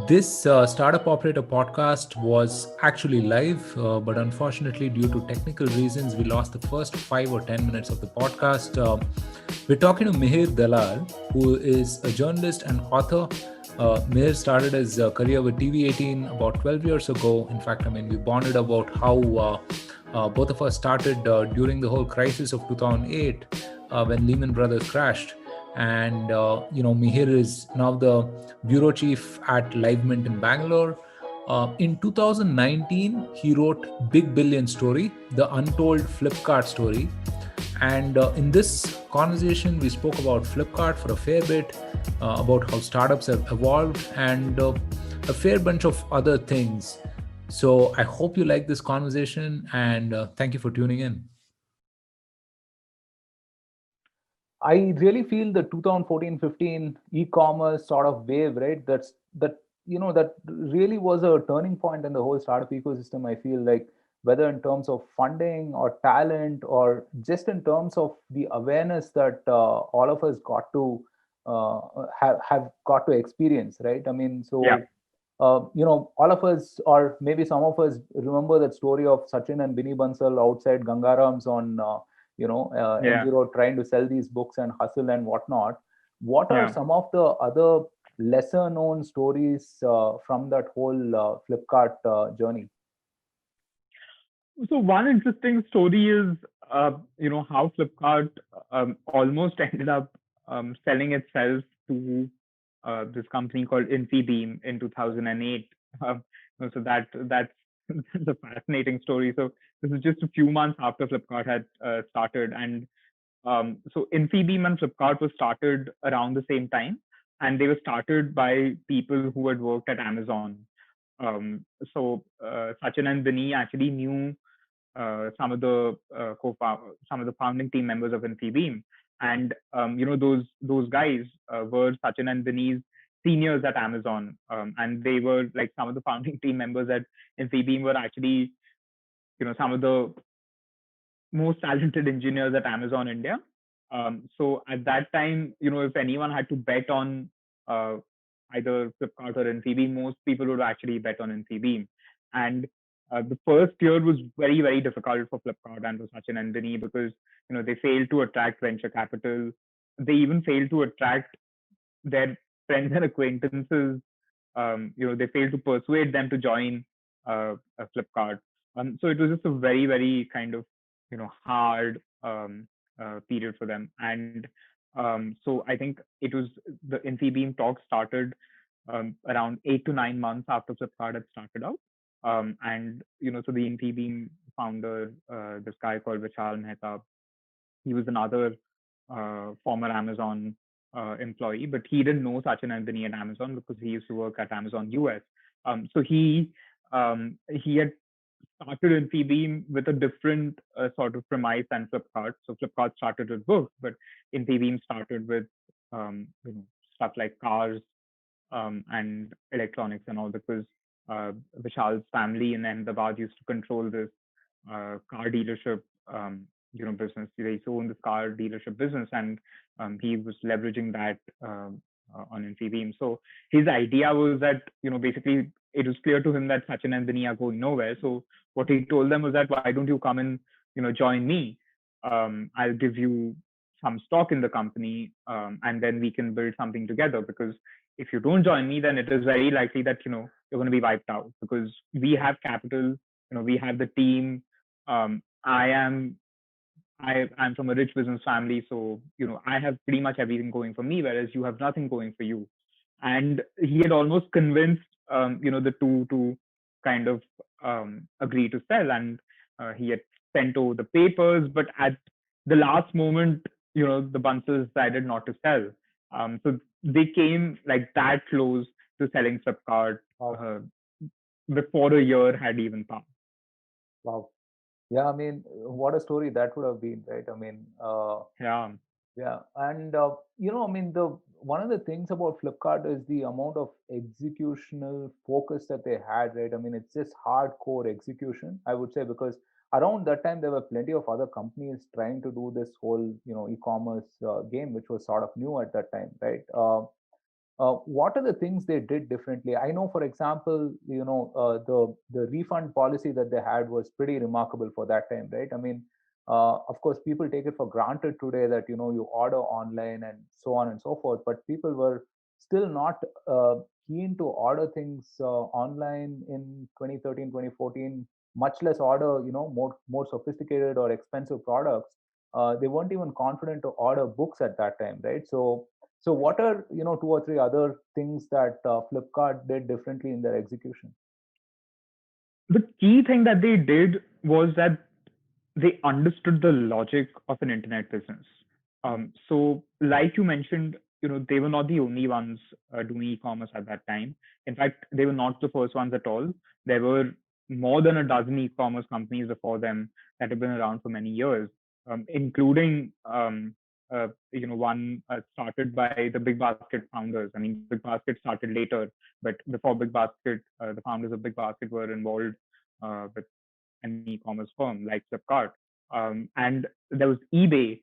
This Startup Operator podcast was actually live, but unfortunately, due to technical reasons, we lost the first 5 or 10 minutes of the podcast. We're talking to Mihir Dalal, who is a journalist and author. Mihir started his career with TV18 about 12 years ago. In fact, we bonded about how both of us started during the whole crisis of 2008 when Lehman Brothers crashed. And Mihir is now the bureau chief at Livement in Bangalore. In 2019, he wrote Big Billion Story, the Untold Flipkart Story. And in this conversation, we spoke about Flipkart for a fair bit, about how startups have evolved, and a fair bunch of other things. So I hope you like this conversation, and thank you for tuning in. I really feel the 2014-15 e-commerce sort of wave, right? That really was a turning point in the whole startup ecosystem. I feel like whether in terms of funding or talent or just in terms of the awareness that all of us got to have got to experience, right? Yeah, All of us, or maybe some of us, remember that story of Sachin and Binny Bansal outside Gangaram's on yeah, MG Road, trying to sell these books and hustle and whatnot. What are yeah. some of the other lesser known stories from that whole Flipkart journey? So one interesting story is, how Flipkart almost ended up selling itself to this company called Infibeam in 2008. Um, that's that's a fascinating story. So this is just a few months after Flipkart had started, and so Infibeam and Flipkart was started around the same time, and they were started by people who had worked at Amazon. Sachin and Binny actually knew some of the founding team members of Infibeam, and those guys were Sachin and Binny's seniors at Amazon, and they were like some of the founding team members at Infibeam were actually some of the most talented engineers at Amazon India. So at that time, if anyone had to bet on uh, either Flipkart or Infibeam, most people would actually bet on Infibeam. And the first year was very, very difficult for Flipkart and for Sachin and Binny because they failed to attract venture capital. They even failed to attract their friends and acquaintances. They failed to persuade them to join Flipkart. So it was just a very, very kind of hard period for them. And so I think it was the Infibeam talk started around 8 to 9 months after Flipkart had started out. So the Infibeam founder, this guy called Vishal Mehta, he was another former Amazon employee, but he didn't know Sachin and Binny at Amazon because he used to work at Amazon US. So he had started Infibeam with a different sort of premise than Flipkart. So Flipkart started with books, but Infibeam started with stuff like cars and electronics and all because Vishal's family in Ahmedabad used to control this car dealership, business. They used to own this car dealership business, and he was leveraging that on Infibeam. So his idea was that, basically it was clear to him that Sachin and Binny are going nowhere. So what he told them was that, why don't you come and, join me? I'll give you some stock in the company, and then we can build something together. Because if you don't join me, then it is very likely that you're going to be wiped out because we have capital, we have the team. I'm from a rich business family, so I have pretty much everything going for me, whereas you have nothing going for you. And he had almost convinced the two to kind of agree to sell, and he had sent over the papers, but at the last moment, the Bansals decided not to sell. So they came like that close to selling Flipkart Wow. uh, before a year had even passed. Wow. Yeah, what a story that would have been, right? Yeah, Yeah, and the one of the things about Flipkart is the amount of executional focus that they had, right? It's just hardcore execution, I would say, because around that time there were plenty of other companies trying to do this whole, e-commerce game, which was sort of new at that time, right? What are the things they did differently? I know, for example, the refund policy that they had was pretty remarkable for that time, right? I mean, of course, people take it for granted today that you order online and so on and so forth, but people were still not keen to order things online in 2013, 2014. Much less order, more sophisticated or expensive products. They weren't even confident to order books at that time, right? So what are two or three other things that Flipkart did differently in their execution? The key thing that they did was that they understood the logic of an internet business. So, like you mentioned, they were not the only ones doing e-commerce at that time. In fact, they were not the first ones at all. There were more than a dozen e-commerce companies before them that have been around for many years, including one started by the Big Basket founders. I mean, Big Basket started later, but before Big Basket, the founders of Big Basket were involved with an e-commerce firm like Flipkart. And there was eBay,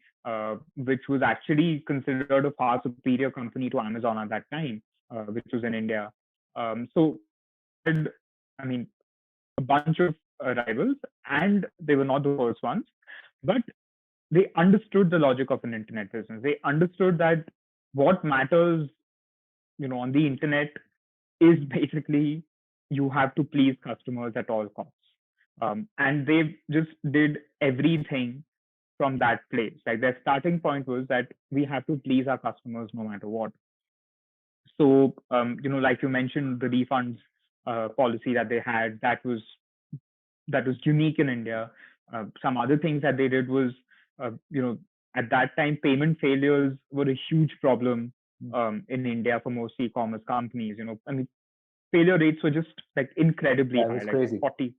which was actually considered a far superior company to Amazon at that time, which was in India. So Flipkart had, I mean, a bunch of rivals, and they were not the first ones, but they understood the logic of an internet business. They understood that what matters, on the internet is basically you have to please customers at all costs. And they just did everything from that place. Like their starting point was that we have to please our customers no matter what. So, like you mentioned, the refunds policy that they had, that was unique in India. Some other things that they did was, at that time, payment failures were a huge problem in India for most e-commerce companies. I mean, failure rates were just like incredibly Yeah, high, that's like crazy. 40.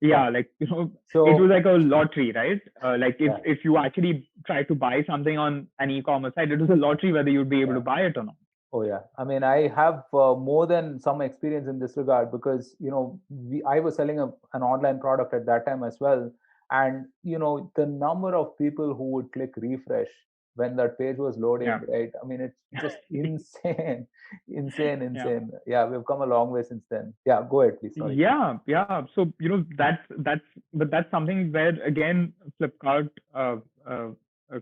Yeah, like So it was like a lottery, right? Like yeah. if you actually try to buy something on an e-commerce site, it was a lottery whether you'd be able to buy it or not. Oh yeah, I mean, I have more than some experience in this regard because I was selling an online product at that time as well, and the number of people who would click refresh when that page was loading, Yeah. right? I mean, it's just insane, insane, Yeah. insane. Yeah, we've come a long way since then. Yeah, go ahead, please. Sorry. Yeah. So but that's something where again Flipkart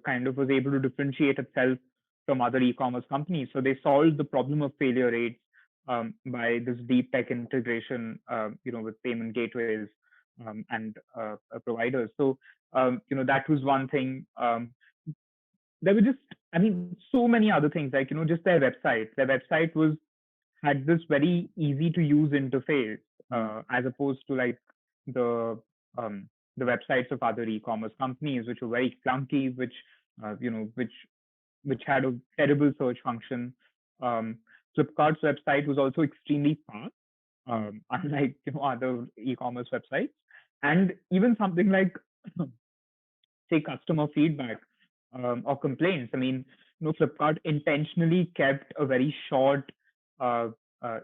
kind of was able to differentiate itself from other e-commerce companies. So they solved the problem of failure rates by this deep tech integration, with payment gateways and providers. So that was one thing. There were just, I mean, so many other things like just their website. Their website was had this very easy to use interface as opposed to like the um, the websites of other e-commerce companies, which were very clunky, which which had a terrible search function. Um, Flipkart's website was also extremely fast, unlike other e-commerce websites, and even something like say customer feedback or complaints. I mean, Flipkart intentionally kept a very short uh,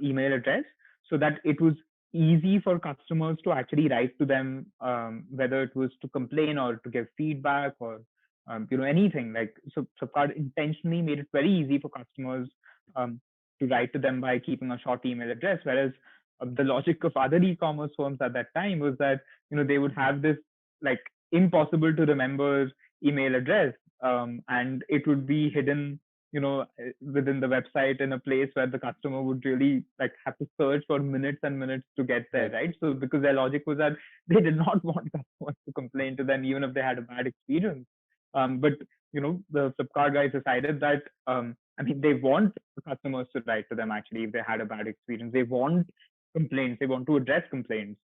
email address so that it was easy for customers to actually write to them, whether it was to complain or to give feedback or anything. Like so, Flipkart intentionally made it very easy for customers to write to them by keeping a short email address. Whereas the logic of other e-commerce firms at that time was that they would have this like impossible to remember email address, and it would be hidden within the website in a place where the customer would really like have to search for minutes and minutes to get there, right? So because their logic was that they did not want customers to complain to them even if they had a bad experience. But the Flipkart guys decided that I mean they want customers to write to them actually if they had a bad experience. They want complaints, they want to address complaints.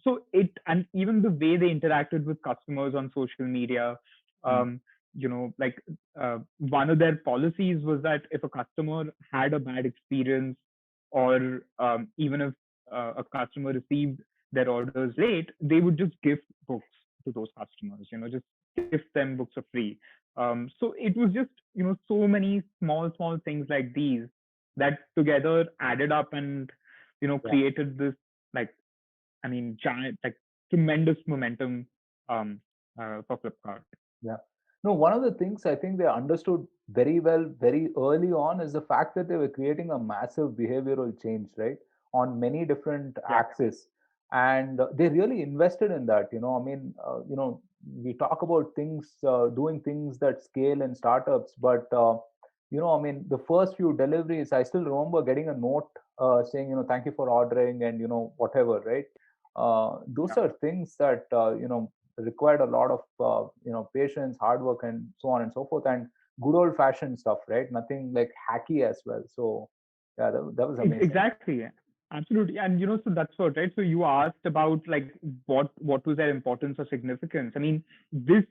So it, and even the way they interacted with customers on social media, like one of their policies was that if a customer had a bad experience, or even if a customer received their orders late, they would just gift books to those customers. Just gift them books for free. So it was just so many small things like these that together added up and created this like I mean, giant, like tremendous momentum for Flipkart. Yeah. No, one of the things I think they understood very well very early on is the fact that they were creating a massive behavioral change, right, on many different Yeah. axes. And they really invested in that. I mean, we talk about things, doing things that scale in startups, but, I mean, the first few deliveries, I still remember getting a note saying, thank you for ordering and, whatever, right? Those Yeah. are things that, required a lot of patience, hard work, and so on and so forth, and good old fashioned stuff, right? Nothing like hacky as well. So yeah, that was amazing. Exactly. Absolutely. And so that's what, right? So you asked about like what was their importance or significance. I mean, this,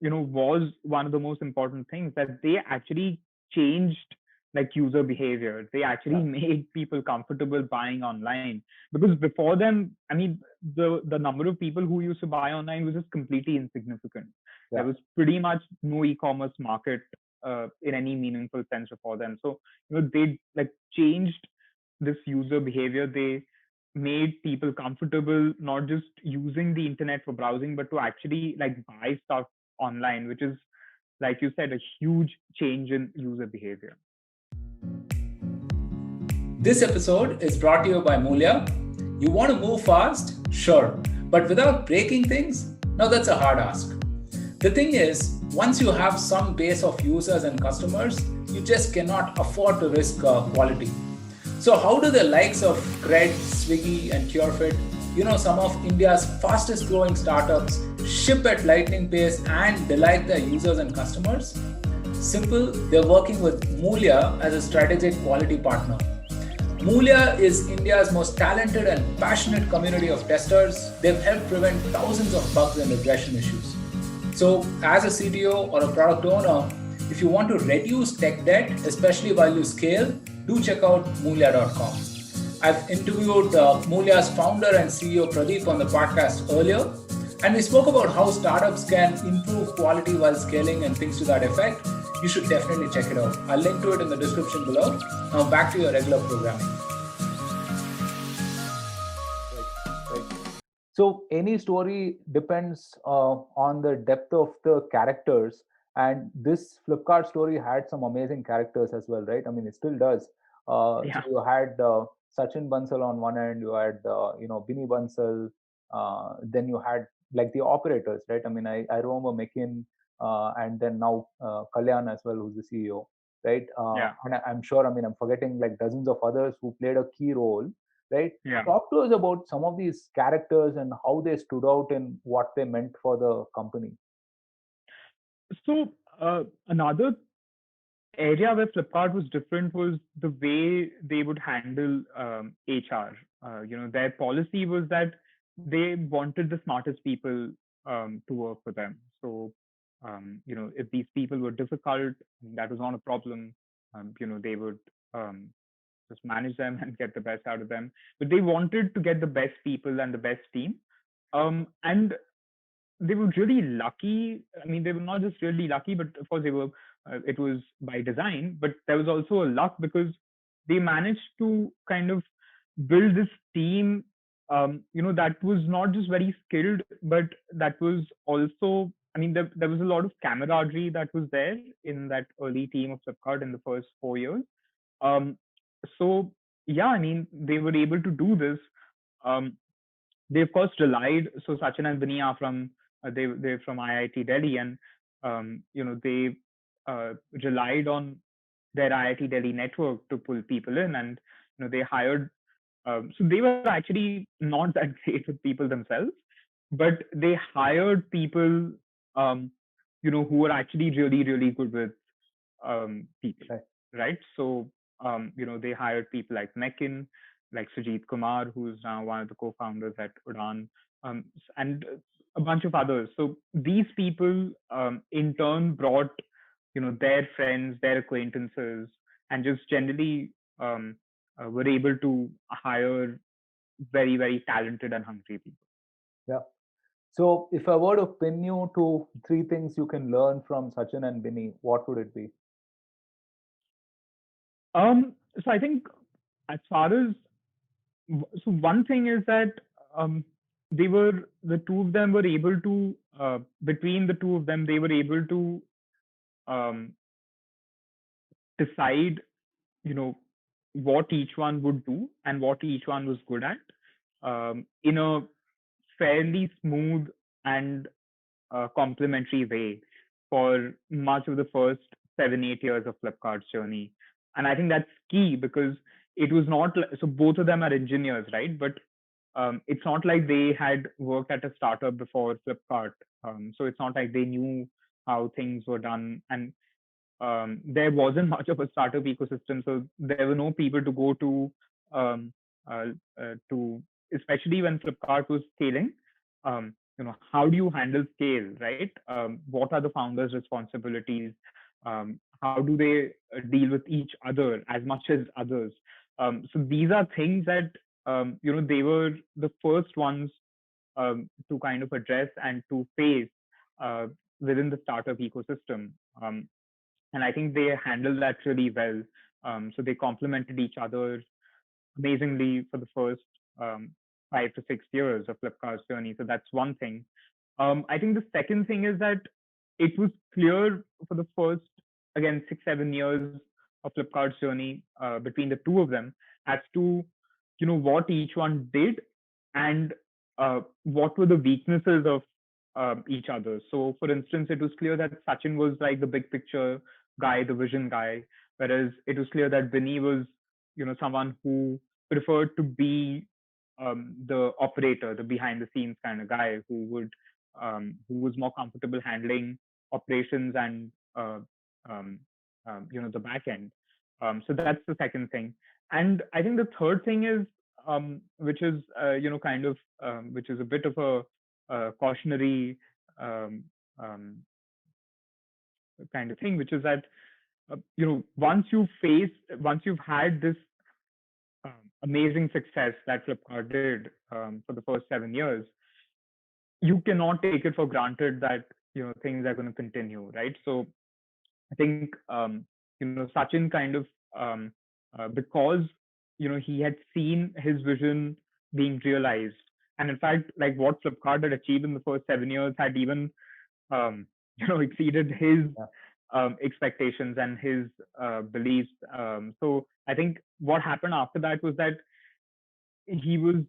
was one of the most important things that they actually changed like user behavior. They Yeah, actually made people comfortable buying online. Because before them, I mean, the number of people who used to buy online was just completely insignificant. There yeah, was pretty much no e-commerce market in any meaningful sense before them. So, they like changed this user behavior. They made people comfortable not just using the internet for browsing, but to actually like buy stuff online, which is, like you said, a huge change in user behavior. This episode is brought to you by Mulya. You want to move fast? Sure. But without breaking things? Now that's a hard ask. The thing is, once you have some base of users and customers, you just cannot afford to risk quality. So how do the likes of Cred, Swiggy and CureFit, some of India's fastest growing startups, ship at lightning pace and delight their users and customers? Simple, they're working with Mulya as a strategic quality partner. Mulya is India's most talented and passionate community of testers. They've helped prevent thousands of bugs and regression issues. So, as a CTO or a product owner, if you want to reduce tech debt, especially while you scale, do check out Mulya.com. I've interviewed Mulya's founder and CEO Pradeep on the podcast earlier, and we spoke about how startups can improve quality while scaling and things to that effect. You should definitely check it out. I'll link to it in the description below. Now back to your regular programming. right. So any story depends on the depth of the characters, and this Flipkart story had some amazing characters as well, right? I mean, it still does. So Yeah. you had Sachin Bansal on one end, you had Binny Bansal, then you had like the operators, right? I mean, I remember Mekin, and then now Kalyan as well, who's the CEO, right? Yeah. And I'm sure, I mean, I'm forgetting like dozens of others who played a key role, right? Yeah. Talk to us about some of these characters and how they stood out and what they meant for the company. So another area where Flipkart was different was the way they would handle HR. Their policy was that they wanted the smartest people to work for them. So, if these people were difficult, that was not a problem. They would um, just manage them and get the best out of them. But they wanted to get the best people and the best team. And they were really lucky. I mean, they were not just really lucky, but of course they were. It was by design, but there was also a luck because they managed to kind of build this team. That was not just very skilled, but that was also. I mean, there was a lot of camaraderie that was there in that early team of Flipkart in the first 4 years. Um, so yeah, I mean, they were able to do this. Um, they of course relied. So Sachin and Binny are from they're from IIT Delhi, and they relied on their IIT Delhi network to pull people in, and they hired. So they were actually not that great with people themselves, but they hired people, who were actually really really good with people, Right. right? So, they hired people like Mekin, like Sujit Kumar, who's now one of the co-founders at Udaan, and a bunch of others. So these people, in turn, brought, their friends, their acquaintances, and just generally were able to hire very, very talented and hungry people. Yeah. So if I were to pin you to three things you can learn from Sachin and Binny, what would it be? So I think as far as so one thing is that um, the two of them were able to between the two of them they were able to um, decide, you know, what each one would do and what each one was good at, in a fairly smooth and complementary way for much of the first 7, 8 years of Flipkart's journey. And I think that's key because it was not so both of them are engineers, right? But it's not like they had worked at a startup before Flipkart. So it's not like they knew how things were done. And there wasn't much of a startup ecosystem, so there were no people to go um, uh, to, especially when Flipkart was scaling. How do you handle scale, right? What are the founders' responsibilities? How do they deal with each other as much as others? So these are things that they were the first ones to kind of address and to face uh, within the startup ecosystem. And I think they handled that really well. So they complemented each other amazingly for the first 5 to 6 years of Flipkart's journey. So that's one thing. I think the second thing is that it was clear for the first, again, 6, 7 years of Flipkart's journey between the two of them as to, what each one did and what were the weaknesses of each other. So, for instance, it was clear that Sachin was like the big picture guy, the vision guy, whereas it was clear that Binny was, someone who preferred to be the operator, the behind the scenes kind of guy who was more comfortable handling operations and um, the back end. So that's the second thing. And I think the third thing is, which is kind of which is a bit of a cautionary um, um, kind of thing, which is that once you've had this amazing success that Flipkart did for the first 7 years, you cannot take it for granted that things are going to continue, right? So I think Sachin kind of because he had seen his vision being realized, and in fact, like what Flipkart had achieved in the first 7 years had even exceeded his expectations and his beliefs. So I think what happened after that was that he was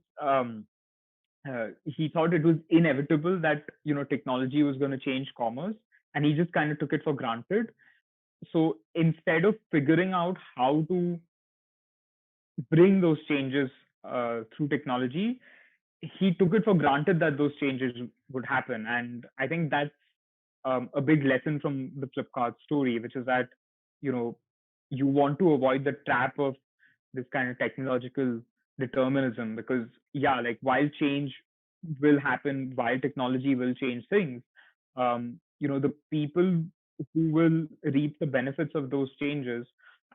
he thought it was inevitable that technology was going to change commerce, and he just kind of took it for granted. So instead of figuring out how to bring those changes through technology, he took it for granted that those changes would happen. And I think that's a big lesson from the Flipkart story, which is that you know you want to avoid the trap of this kind of technological determinism, because like while change will happen, while technology will change things, the people who will reap the benefits of those changes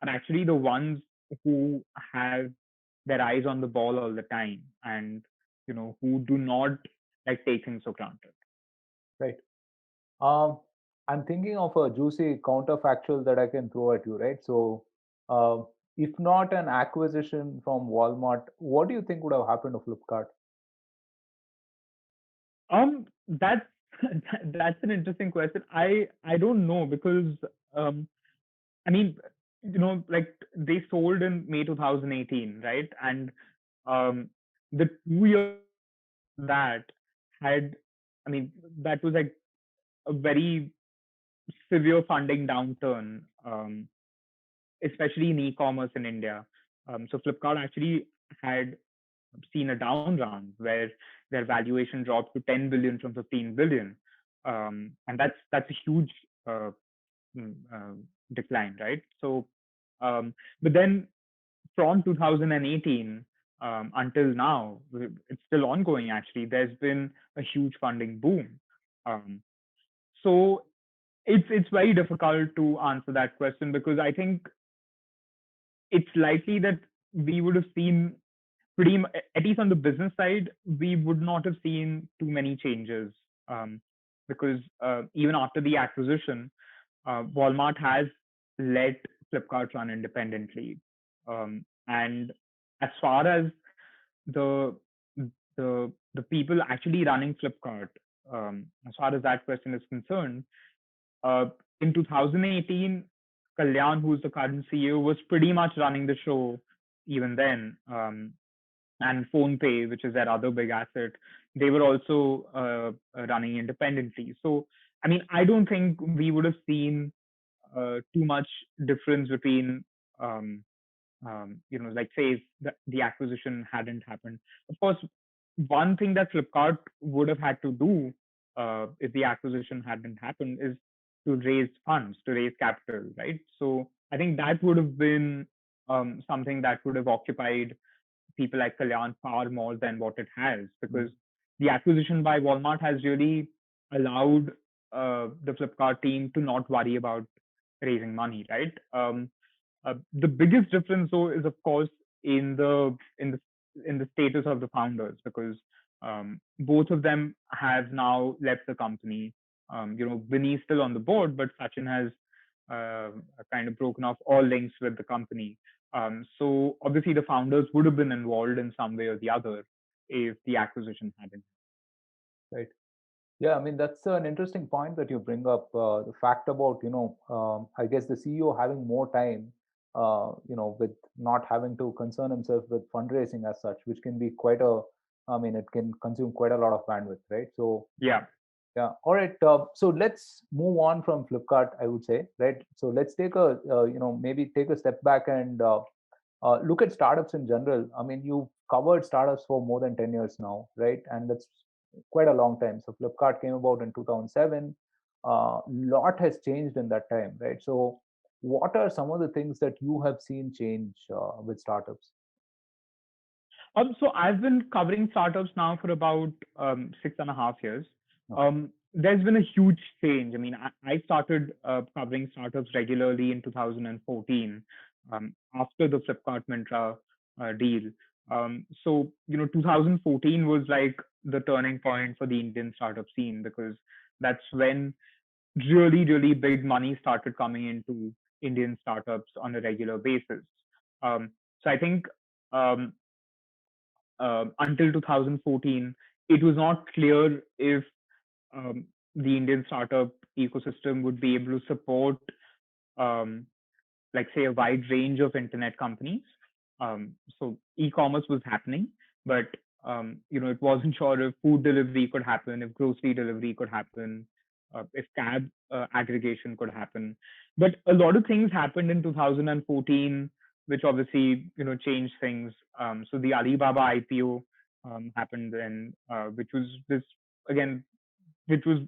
are actually the ones who have their eyes on the ball all the time, and who do not like take things for granted. Right. Um, I'm thinking of a juicy counterfactual that I can throw at you, right? So, uh, if not an acquisition from Walmart, what do you think would have happened to Flipkart? That's that's an interesting question. I don't know, because um, I mean, like they sold in May 2018, right? And um, the 2 years that had, I mean, that was like a very severe funding downturn, especially in e-commerce in India. So Flipkart actually had seen a down round where their valuation dropped to 10 billion from 15 billion, and that's a huge uh, mm, uh, decline, right? So, but then from 2018 until now, it's still ongoing. Actually, there's been a huge funding boom. Um, so it's very difficult to answer that question, because I think it's likely that we would have seen at least on the business side, we would not have seen too many changes, because even after the acquisition, Walmart has let Flipkart run independently. And as far as the the people actually running Flipkart, as far as that question is concerned, uh, in 2018, Kalyan, who's the current CEO, was pretty much running the show even then. And PhonePe, which is their other big asset, they were also running independently. So, I mean, I don't think we would have seen too much difference between, um, like say if the acquisition hadn't happened. Of course, one thing that Flipkart would have had to do if the acquisition hadn't happened is to raise funds, to raise capital, right? So I think that would have been something that would have occupied people like Kalyan far more than what it has, because the acquisition by Walmart has really allowed the Flipkart team to not worry about raising money, right? The biggest difference, though, is of course in the in the in the status of the founders, because both of them have now left the company. Vinny's still on the board, but Sachin has kind of broken off all links with the company. So obviously the founders would have been involved in some way or the other if the acquisition hadn't. Right. Yeah, I mean that's an interesting point that you bring up. The fact about I guess the CEO having more time, with not having to concern himself with fundraising as such, which can be quite a, I mean, it can consume quite a lot of bandwidth, right? So Yeah. yeah, all right. So let's move on from Flipkart, I would say, right? So let's take a, maybe take a step back and look at startups in general. I mean, you've covered startups for more than 10 years now, right? And that's quite a long time. So Flipkart came about in 2007. Lot has changed in that time, right? So what are some of the things that you have seen change with startups? So I've been covering startups now for about 6.5 years. Okay. There's been a huge change. I mean, I started covering startups regularly in 2014 after the Flipkart Myntra deal. 2014 was like the turning point for the Indian startup scene, because that's when really, really big money started coming into Indian startups on a regular basis. So I think um, until 2014, it was not clear if um, the Indian startup ecosystem would be able to support, um, like, say, a wide range of internet companies. So e-commerce was happening, but it wasn't sure if food delivery could happen, if grocery delivery could happen, if cab aggregation could happen. But a lot of things happened in 2014, which obviously changed things. So the Alibaba IPO happened then, which was this again, which was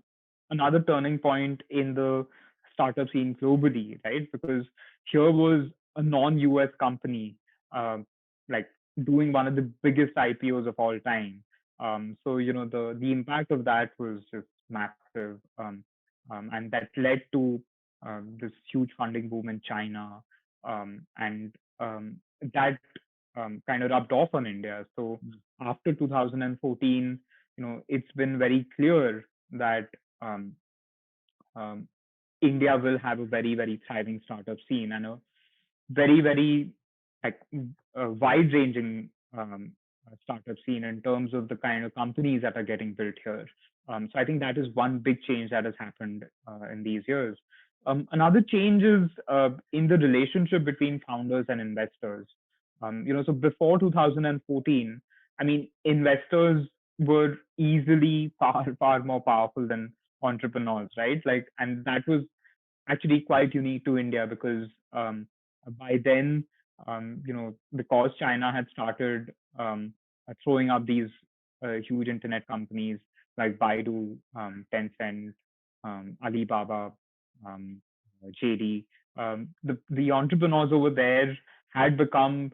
another turning point in the startup scene globally, right? Because here was a non-US company, um, like doing one of the biggest IPOs of all time. So the impact of that was just massive, and that led to this huge funding boom in China, and that kind of rubbed off on India. So after 2014, it's been very clear that um, um, India will have a very, very thriving startup scene and a very, very like wide-ranging startup scene in terms of the kind of companies that are getting built here. So I think that is one big change that has happened in these years. Another change is in the relationship between founders and investors. So before 2014, I mean, investors were easily far, far more powerful than entrepreneurs, right? Like, and that was actually quite unique to India, because by then, because China had started throwing up these huge internet companies like Baidu, Tencent, Alibaba, um, JD, the entrepreneurs over there had become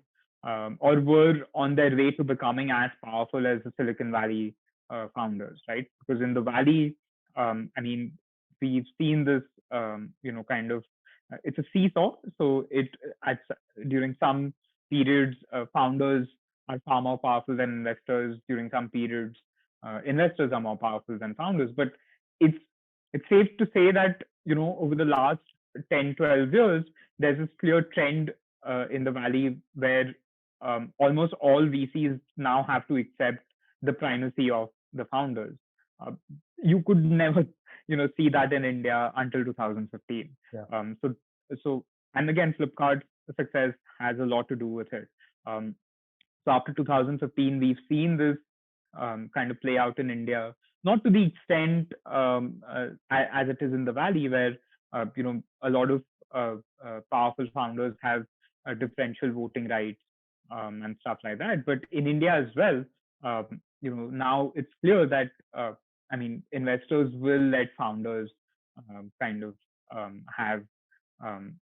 or were on their way to becoming as powerful as the Silicon Valley founders, right? Because in the Valley, I mean, we've seen this, kind of, it's a seesaw. So at, during some periods, founders are far more powerful than investors. During some periods, investors are more powerful than founders. But it's it's safe to say that over the last 10, 12 years, there's this clear trend in the Valley where almost all VCs now have to accept the primacy of the founders. Uh, you could never see that in India until 2015. Yeah. So and again, Flipkart's success has a lot to do with it. Um, so after 2015, we've seen this kind of play out in India, not to the extent as it is in the Valley, where a lot of powerful founders have differential voting rights and stuff like that. But in India as well, now it's clear that investors will let founders kind of have um,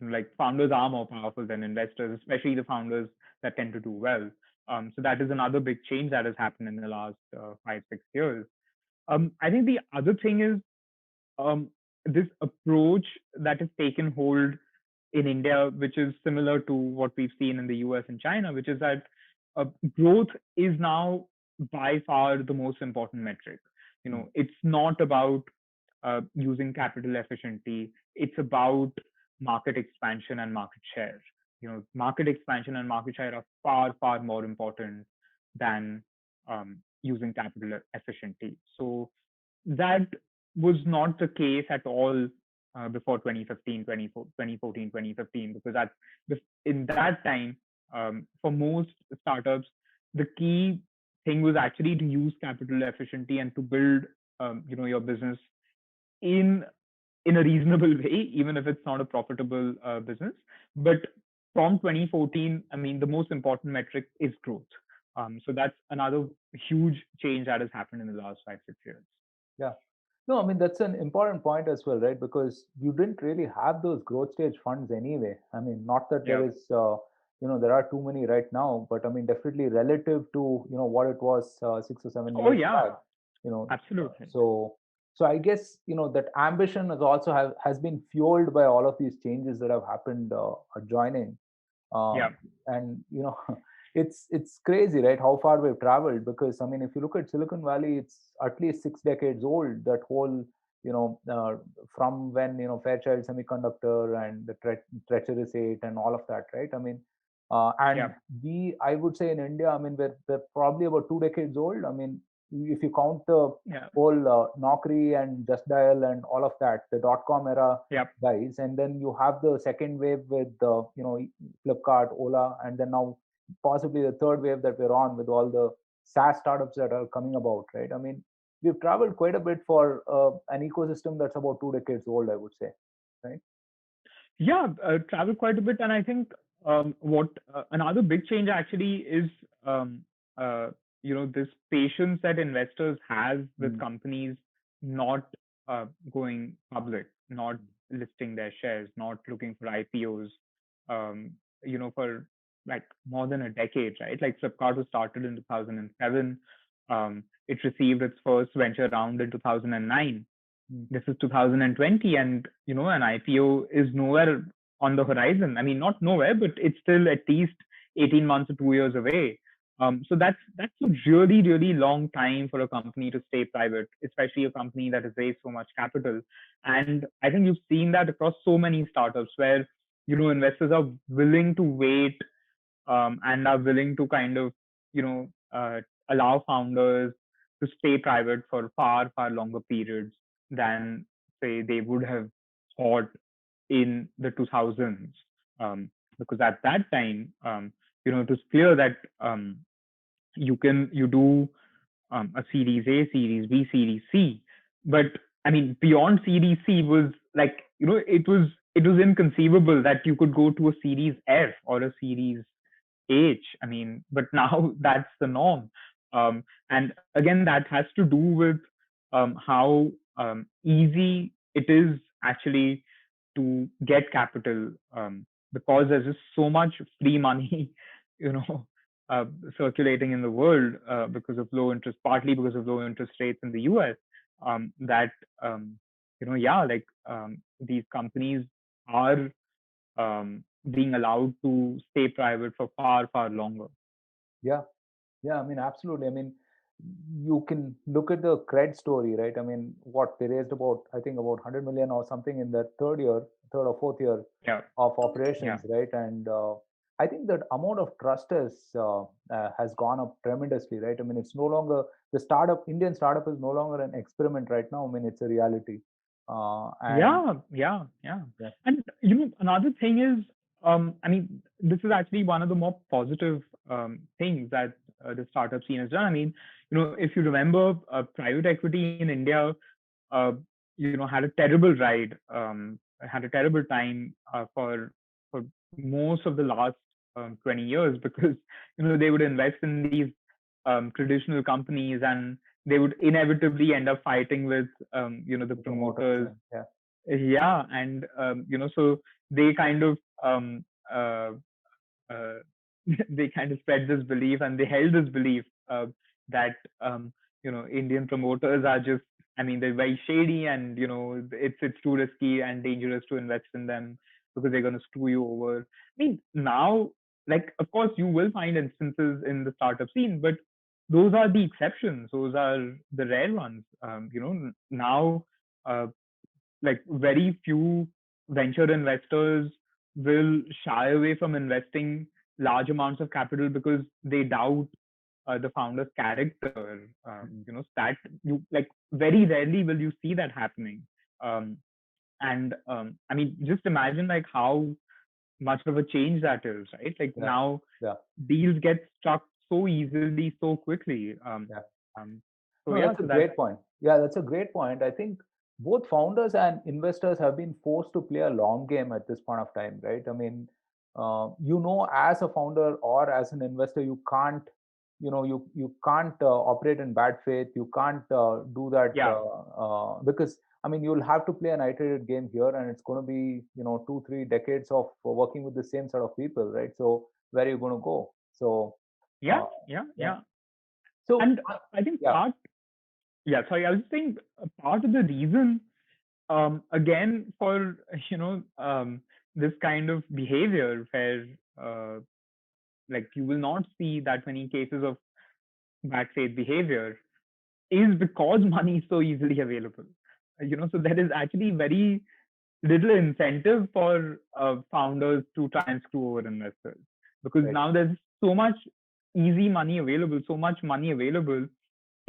like founders are more powerful than investors, especially the founders that tend to do well. So that is another big change that has happened in the last 5-6 years. I think the other thing is um, this approach that has taken hold in India, which is similar to what we've seen in the US and China, which is that growth is now by far the most important metric. It's not about using capital efficiently. It's about market expansion and market share. Market expansion and market share are far, far more important than using capital efficiently. So that was not the case at all before 2015, 2014, 2015, because in that time, for most startups, the key thing was actually to use capital efficiently and to build, your business in in a reasonable way, even if it's not a profitable business. But from 2014, the most important metric is growth. So that's another huge change that has happened in the last 5-6 years. Yeah. No, I mean, that's an important point as well, right? Because you didn't really have those growth stage funds anyway. I mean, not that there Yeah. is, there are too many right now, but I mean, definitely relative to, what it was 6 or 7 years Yeah, back, absolutely. So I guess, that ambition has been fueled by all of these changes that have happened joining. Yeah. And it's crazy, right, how far we've traveled. Because I mean, if you look at Silicon Valley, it's at least 6 decades old, that whole, from when, Fairchild Semiconductor and the treacherous eight and all of that, right? I mean, and I would say in India, I mean, we're probably about 2 decades old. I mean, if you count the whole Naukri and Just Dial and all of that, the dot-com era guys, and then you have the second wave with Flipkart, Ola, and then now possibly the third wave that we're on with all the SaaS startups that are coming about, right? I mean, we've traveled quite a bit for an ecosystem that's about 2 decades old, I would say, right? Yeah, travel quite a bit, and I think what another big change actually is, um, this patience that investors have with companies not going public, not listing their shares, not looking for IPOs, for like more than a decade, right? Like Flipkart was started in 2007. It received its first venture round in 2009. This is 2020, and an IPO is nowhere on the horizon. I mean, not nowhere, but it's still at least 18 months or 2 years away. So that's a really, really long time for a company to stay private, especially a company that has raised so much capital. And I think you've seen that across so many startups where investors are willing to wait, and are willing to kind of allow founders to stay private for far, far longer periods than, say, they would have thought in the 2000s. Because at that time, it was clear that you do a Series A, Series B, Series C, but I mean, beyond Series C was like, it was inconceivable that you could go to a Series F or a Series H. I mean, but now that's the norm. And again, that has to do with how easy it is actually to get capital, because there's just so much free money, you know, uh, circulating in the world, because of low interest, partly because of low interest rates in the US, that like these companies are being allowed to stay private for far, far longer. Yeah. I mean, absolutely. I mean, you can look at the cred story, right? I mean, what they raised about, I think about 100 million or something in the third or fourth year Yeah. of operations, right? And I think that amount of trust has gone up tremendously, right? I mean, it's no longer the startup Indian startup is no longer an experiment right now. I mean, it's a reality. And Yeah. yeah, And another thing is, I mean, this is actually one of the more positive things that the startup scene has done. I mean, if you remember, private equity in India, uh, had a terrible ride, had a terrible time for most of the last 20 years because they would invest in these traditional companies, and they would inevitably end up fighting with the the promoters promoters. and yeah, Yeah, and so they kind of uh, uh, they kind of spread this belief, and they held this belief that Indian promoters are just, I mean, they're very shady, and it's too risky and dangerous to invest in them because they're going to screw you over. I mean, now, like, of course you will find instances in the startup scene, but those are the exceptions, those are the rare ones. Now, uh, like, very few venture investors will shy away from investing large amounts of capital because they doubt the founder's character. That you, like, very rarely will you see that happening. And I mean, just imagine like how much of a change that is, right? Like, yeah, now yeah, deals get struck so easily, so quickly. yeah. Um, so No, yeah, that's a so that's great point. Yeah, that's a great point. I think both founders and investors have been forced to play a long game at this point of time, right? I mean, as a founder or as an investor, you can't, you can't operate in bad faith. You can't do that yeah. because I mean, you'll have to play an iterated game here, and it's going to be, 2, 3 decades of working with the same set of people, right? So where are you going to go? So Yeah, uh, yeah, yeah. yeah. So And I think yeah. yeah, sorry, I was saying part of the reason, again, for, this kind of behavior where, like, you will not see that many cases of bad faith behavior is because money is so easily available. So there is actually very little incentive for founders to try and screw over investors, because Right. now there's so much easy money available, so much money available,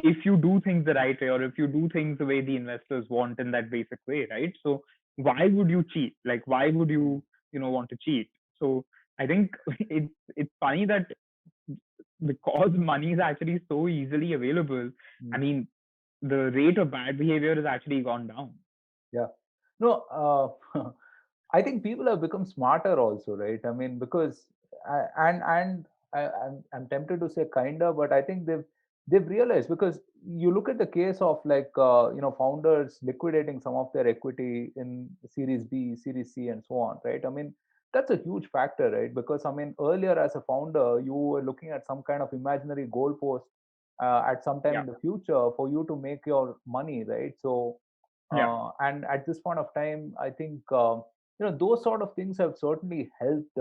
if you do things the right way, or if you do things the way the investors want in that basic way, right? So why would you cheat? Like, why would you, want to cheat? So I think it's funny that because money is actually so easily available, I Mm. mean, the rate of bad behavior has actually gone down. Yeah. No, I think people have become smarter also, right? I mean, because I'm tempted to say kinda, but I think they've realized, because you look at the case of like founders liquidating some of their equity in Series B, Series C, and so on, right? I mean, that's a huge factor, right? Because I mean, earlier as a founder, you were looking at some kind of imaginary goalpost at some time Yeah, in the future for you to make your money, right? So yeah, and at this point of time, I think those sort of things have certainly helped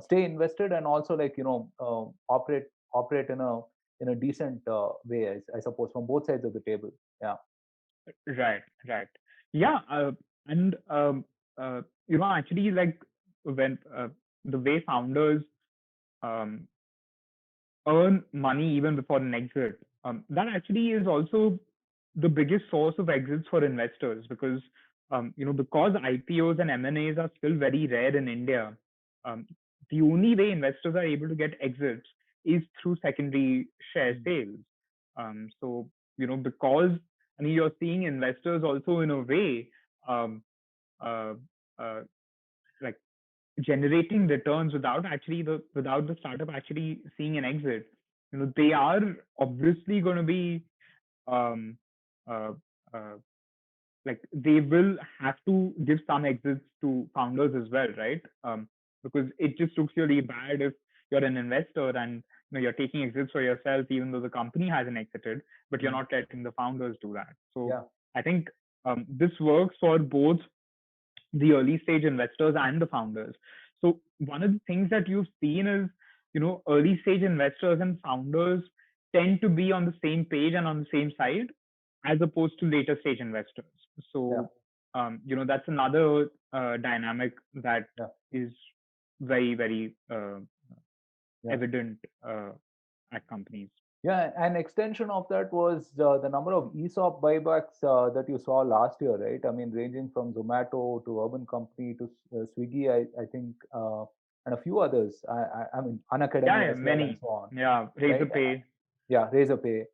stay invested, and also like operate in a decent way, I suppose, from both sides of the table. Yeah. right. Yeah, and actually, like, when the way founders um, earn money even before an exit. That actually is also the biggest source of exits for investors, because because IPOs and M&As are still very rare in India. Um, the only way investors are able to get exits is through secondary share Mm. sales. So because, I mean, you're seeing investors also in a way, um, uh, uh, like, generating returns without the startup actually seeing an exit. They are obviously going to be, um, uh, uh, like, they will have to give some exits to founders as well, right? Because it just looks really bad if you're an investor and you're taking exits for yourself, even though the company hasn't exited, but you're Mm. not letting the founders do that. So Yeah. I think this works for both the early stage investors and the founders. So one of the things that you've seen is, early stage investors and founders tend to be on the same page and on the same side, as opposed to later stage investors. Yeah. So, that's another dynamic that Yeah. is very, very Yeah. evident at companies. Yeah, an extension of that was the number of ESOP buybacks that you saw last year, right? I mean, ranging from Zomato to Urban Company to Swiggy, I think, and a few others. I mean, Yeah, Unacademy yeah, as well, and many. so on, Yeah, Razor right? Pay. Yeah, Razorpay.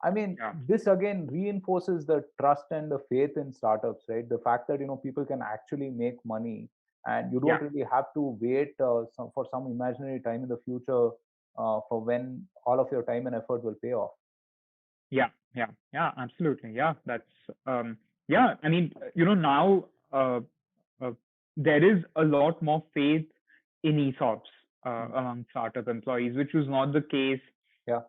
I mean, Yeah, this again reinforces the trust and the faith in startups, right? The fact that people can actually make money, and you yeah, don't really have to wait for some imaginary time in the future for when all of your time and effort will pay off. yeah, yeah, yeah. Absolutely. Yeah, that's yeah. I mean, now uh, there is a lot more faith in ESOPs Mm. among startup employees, which was not the case Yeah,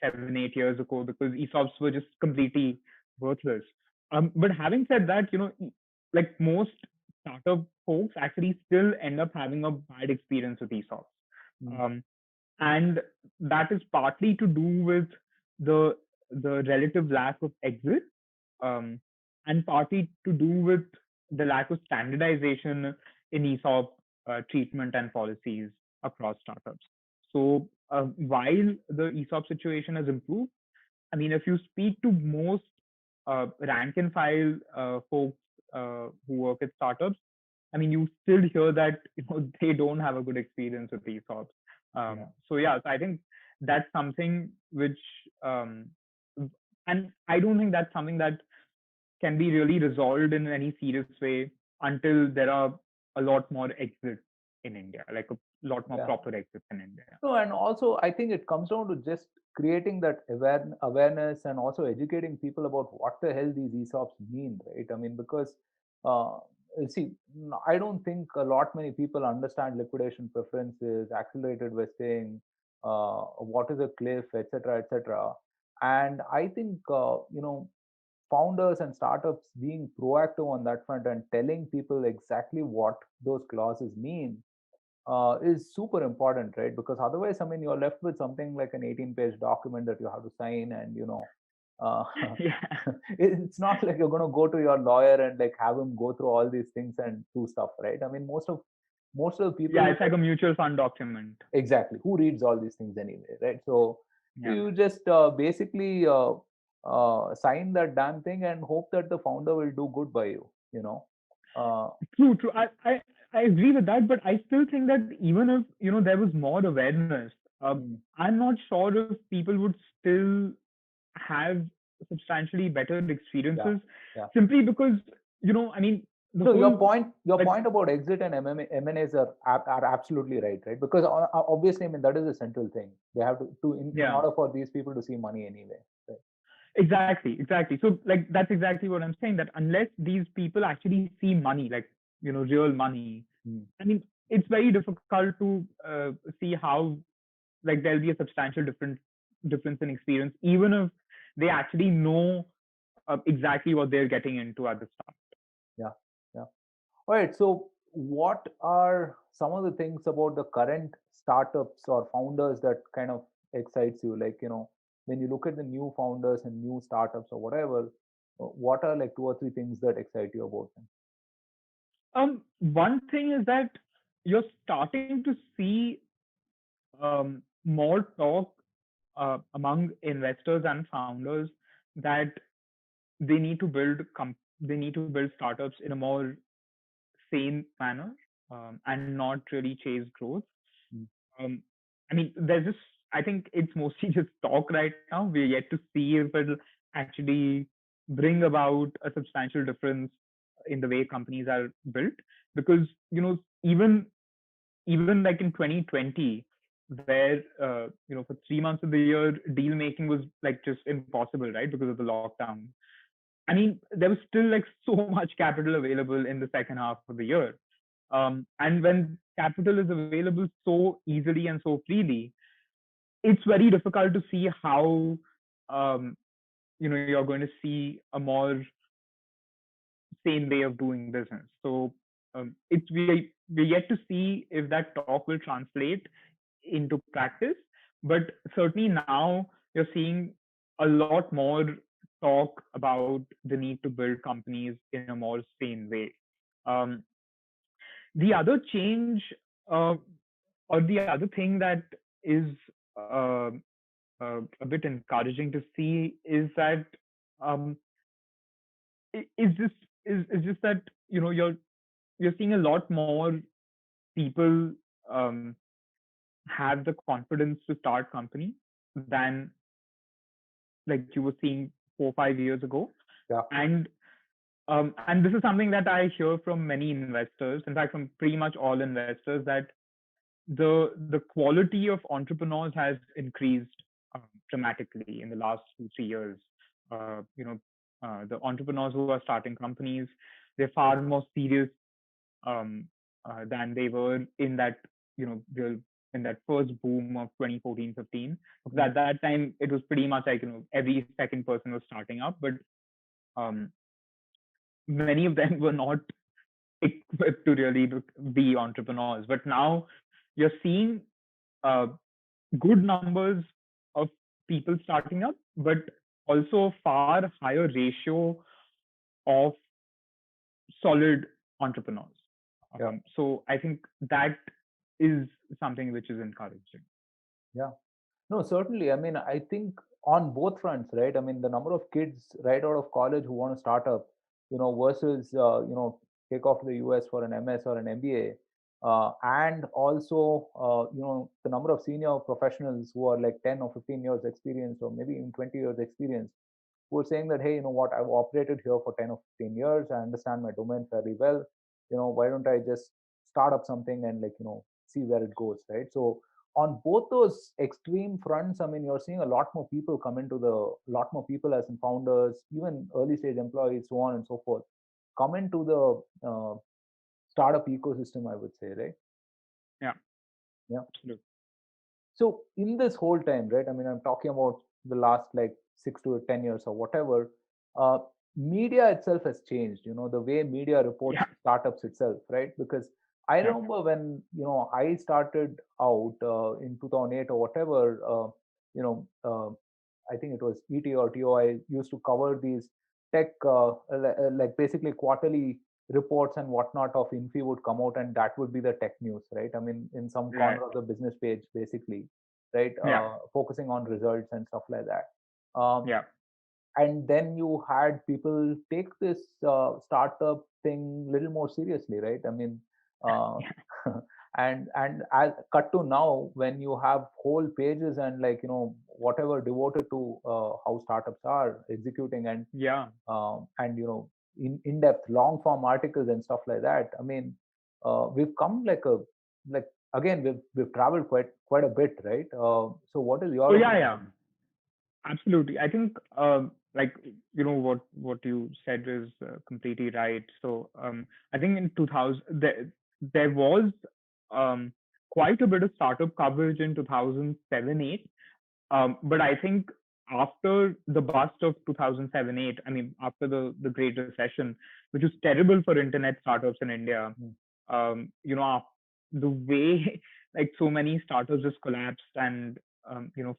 7, 8 years ago because ESOPs were just completely worthless. But having said that, like most startup folks actually still end up having a bad experience with ESOPs. mm. Um, and that is partly to do with the the relative lack of exit, um, and partly to do with the lack of standardization in ESOP treatment and policies across startups. So while the ESOP situation has improved, I mean, if you speak to most rank and file folks who work at startups, I mean, you still hear that they don't have a good experience with ESOPs. Yeah, So yeah, so I think that's something which, um, and I don't think that's something that can be really resolved in any serious way until there are a lot more exits in India, like a lot more yeah. proper exits in India. No, and also I think it comes down to just creating that awareness and also educating people about what the hell these ESOPs mean, right? I mean, because uh, see, I don't think a lot many people understand liquidation preferences, accelerated vesting, what is a cliff, etc., etc. And I think founders and startups being proactive on that front and telling people exactly what those clauses mean is super important, right? Because otherwise, I mean, you're left with something like an 18-page document that you have to sign, and uh, Yeah. it's not like you're going to go to your lawyer and like have him go through all these things and do stuff, right? I mean, most of the Yeah, people it's like a mutual fund document. exactly who reads all these things anyway, right? So Yeah. you just basically sign that damn thing and hope that the founder will do good by you. Uh, True, true. I agree with that, but I still think that even if there was more awareness, mm, I'm not sure if people would still have substantially better yeah, experiences, yeah. simply because I mean the No, your whole point your like point about exit and M&As are absolutely right, right? Because obviously, I mean, that is a central thing. They have to in yeah, order for these people to see money anyway. Right? exactly, exactly. So like that's exactly what I'm saying. That unless these people actually see money, like real money, Mm. I mean it's very difficult to see how like there'll be a substantial difference in experience, even if they actually know exactly what they're getting into at the start. Yeah, yeah. All right. So, what are some of the things about the current startups or founders that kind of excites you? Like, when you look at the new founders and new startups or whatever, what are like two or three things that excite you about them? One thing is that you're starting to see more talk among investors and founders that they need to they need to build startups in a more sane manner, and not really chase growth. Mm. Um, I mean, there's just I think it's mostly just talk right now. We're yet to see if it'll actually bring about a substantial difference in the way companies are built. Because even like in 2020, where for 3 months of the year deal making was like just impossible, right, because of the lockdown. I mean, there was still like so much capital available in the second half of the year. And when capital is available so easily and so freely, it's very difficult to see how um, you're going to see a more sane way of doing business. So it's we're yet to see if that talk will translate into practice. But certainly now you're seeing a lot more talk about the need to build companies in a more sane way. Um, the other change, uh, or the other thing that is uh, a bit encouraging to see is that um, is just is just that you're seeing a lot more people um, have the confidence to start company than like you were seeing 4 5 years ago. Yeah. And this is something that I hear from many investors, in fact from pretty much all investors, that the quality of entrepreneurs has increased dramatically in the last 2 3 years. You know, the entrepreneurs who are starting companies, they're far more serious um, than they were in that in that first boom of 2014 15. Because at that time it was pretty much like every second person was starting up, but um, many of them were not equipped to really be entrepreneurs. But now you're seeing uh, good numbers of people starting up, but also far higher ratio of solid entrepreneurs. So I think that is something which is encouraging. Yeah. No, certainly. I mean, I think on both fronts, right? I mean, the number of kids right out of college who want to start up, versus take off to the US for an MS or an MBA, and also the number of senior professionals who are like 10 or 15 years experience, or maybe even 20 years experience, who are saying that, hey, you know what, I've operated here for 10 or 15 years, I understand my domain fairly well. Why don't I just start up something and see where it goes, right? So on both those extreme fronts, I mean, you're seeing a lot more people come into lot more people as in founders, even early stage employees, so on and so forth, come into the startup ecosystem, I would say, right? Yeah, Yeah. absolutely. So in this whole time, right? I mean, I'm talking about the last like 6 to 10 years or whatever. Uh, Media itself has changed. The way media reports Yeah, startups itself, right? Because I yeah, remember when I started out in 2008 or whatever. You know, I think it was ET or TO. I used to cover these tech, like basically quarterly reports and whatnot of Infi would come out, and that would be the tech news, right? I mean, in some right. corner of the business page, basically, right? Yeah, Focusing on results and stuff like that. Um, yeah, and then you had people take this startup thing little more seriously, right? I mean, uh, yeah, and as cut to now, when you have whole pages and whatever devoted to how startups are executing, yeah. and in-depth long form articles and stuff like that. I mean, we've come like again, we've traveled quite a bit, right? So what is Oh your yeah, opinion? yeah. Absolutely. I think like what you said is completely right. So I think in 2000 there was um, quite a bit of startup coverage in 2007 8. But I think after the bust of 2007 8, I mean after the Great Recession, which was terrible for internet startups in India, Mm. the way like so many startups just collapsed and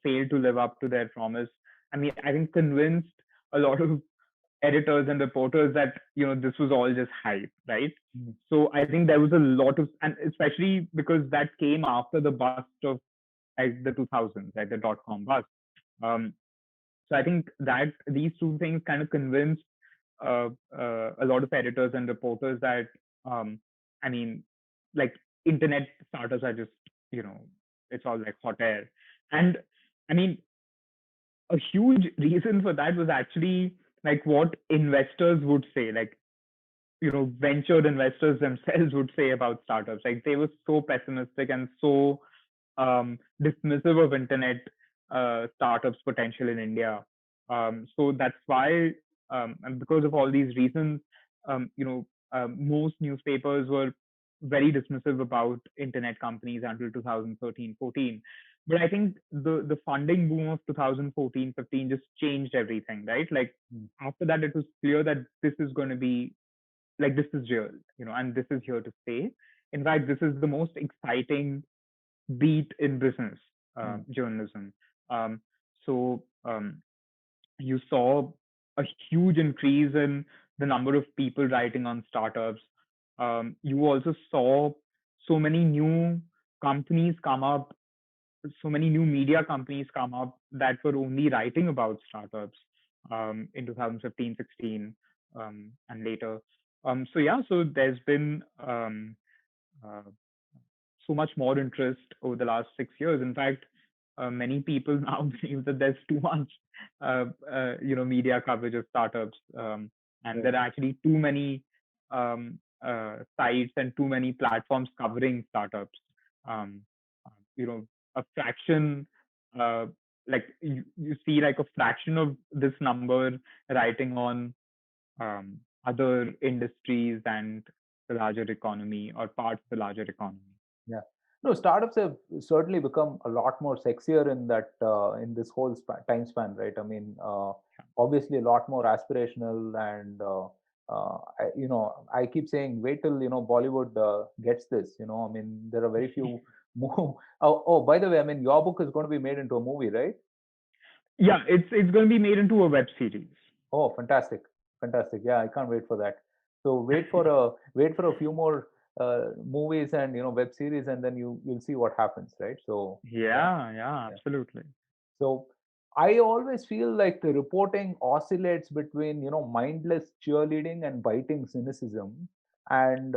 failed to live up to their promise. I mean, I think convinced a lot of editors and reporters that this was all just hype, right? Mm. So I think there was a lot of, and especially because that came after the bust of like the 2000s, like the dot-com bust. Um, so I think that these two things kind of convinced a lot of editors and reporters that um, I mean, like internet startups are just it's all like hot air. And I mean, a huge reason for that was actually like what investors would say, like ventured investors themselves would say about startups. Like they were so pessimistic and so dismissive of internet startups potential in India. So that's why, and because of all these reasons, most newspapers were very dismissive about internet companies until 2013 14. But I think the funding boom of 2014 15 just changed everything, right? Like Mm. after that it was clear that this is going to be like this is real, and this is here to stay. In fact, this is the most exciting beat in business Mm. journalism. Um, so you saw a huge increase in the number of people writing on startups. You also saw so many new companies come up so many new media companies come up that were only writing about startups in 2015, 16, and later. So yeah, so there's been uh, so much more interest over the last 6 years. In fact, many people now believe that there's too much, media coverage of startups, and there Right. are actually too many sites and too many platforms covering startups. Um, a fraction, uh, like you see, like a fraction of this number writing on other industries and the larger economy or parts of the larger economy. Yeah. No, startups have certainly become a lot more sexier in that in this whole time span, right? I mean, obviously a lot more aspirational, and I keep saying, wait till Bollywood gets this. I mean, there are very few. By the way, I mean, your book is going to be made into a movie, right? Yeah, it's going to be made into a web series. Oh, fantastic, fantastic! Yeah, I can't wait for that. So wait for a few more movies and web series, and then you'll see what happens, right? So yeah. Yeah, Yeah. absolutely. So I always feel like the reporting oscillates between mindless cheerleading and biting cynicism, and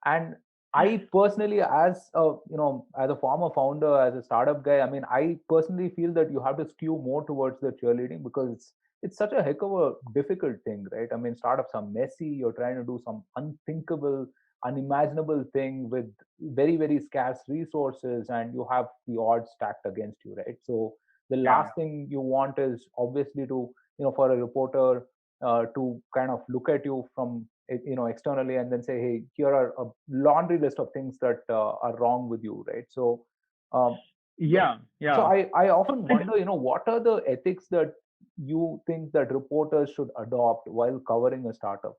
and I personally, as as a former founder, as a startup guy, I mean, I personally feel that you have to skew more towards the cheerleading, because it's such a heck of a difficult thing, right? I mean, startups are messy. You're trying to do some unthinkable, unimaginable thing with very, very scarce resources, and you have the odds stacked against you, right? So the Yeah. last thing you want is obviously to for a reporter to kind of look at you from externally, and then say, hey, here are a laundry list of things that are wrong with you, right? So um, Yeah, so yeah. I often And, wonder, what are the ethics that you think that reporters should adopt while covering a startup?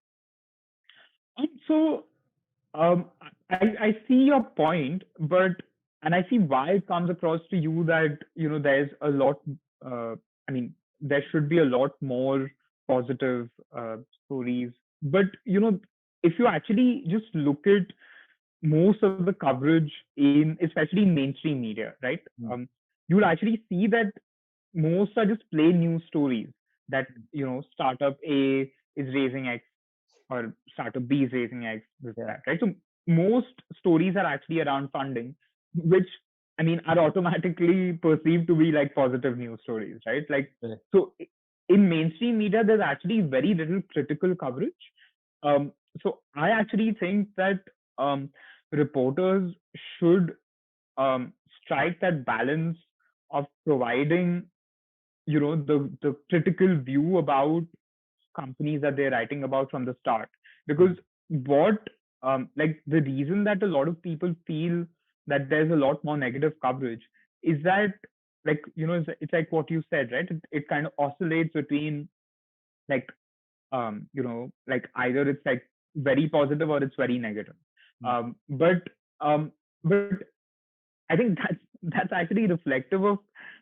so um, I see your point, but and I see why it comes across to you that there's a lot. Uh, I mean, there should be a lot more positive stories. But if you actually just look at most of the coverage in, especially in mainstream media, right? Mm, You'll actually see that most are just plain news stories that mm, startup A is raising X or startup B is raising X, this yeah. that, right? So most stories are actually around funding, which I mean are automatically perceived to be like positive news stories, right? Like Right. so in mainstream media, there's actually very little critical coverage. Um, so I actually think that um, reporters should strike that balance of providing the critical view about companies that they're writing about from the start, because Mm, what like the reason that a lot of people feel that there's a lot more negative coverage is that, like it's like what you said, right? It kind of oscillates between like like either it's like very positive or it's very negative. mm, But but I think that's actually reflective of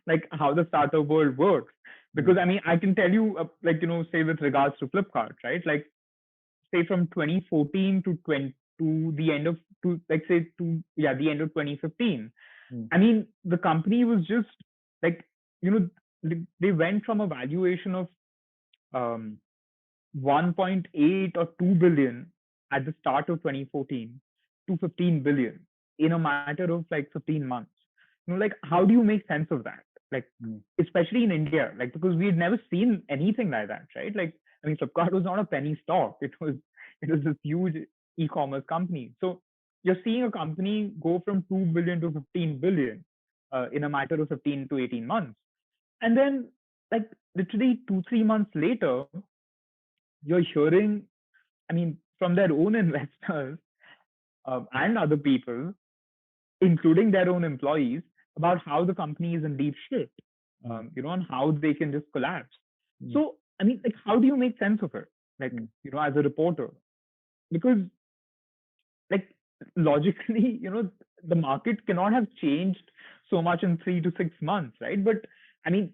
like how the startup world works. mm, Because I mean, I can tell you, like say with regards to Flipkart, right? Like say from 2014 to 20 to the end of to like say to yeah the end of 2015. mm, I mean, the company was just like you know they went from a valuation of um 1.8 or 2 billion at the start of 2014 to 15 billion in a matter of like 15 months. Like how do you make sense of that? Like, mm, especially in India, like because we had never seen anything like that, right? Like, I mean, Flipkart was not a penny stock. It was this huge e-commerce company. So you're seeing a company go from 2 billion to 15 billion in a matter of 15 to 18 months. And then like literally 2, 3 months later, you're hearing, I mean, from their own investors and other people, including their own employees, about how the company is in deep shit, mm, and how they can just collapse. mm, So, I mean, like, how do you make sense of it? Like, mm, as a reporter, because, like, logically, the market cannot have changed so much in 3 to 6 months, right? But I mean,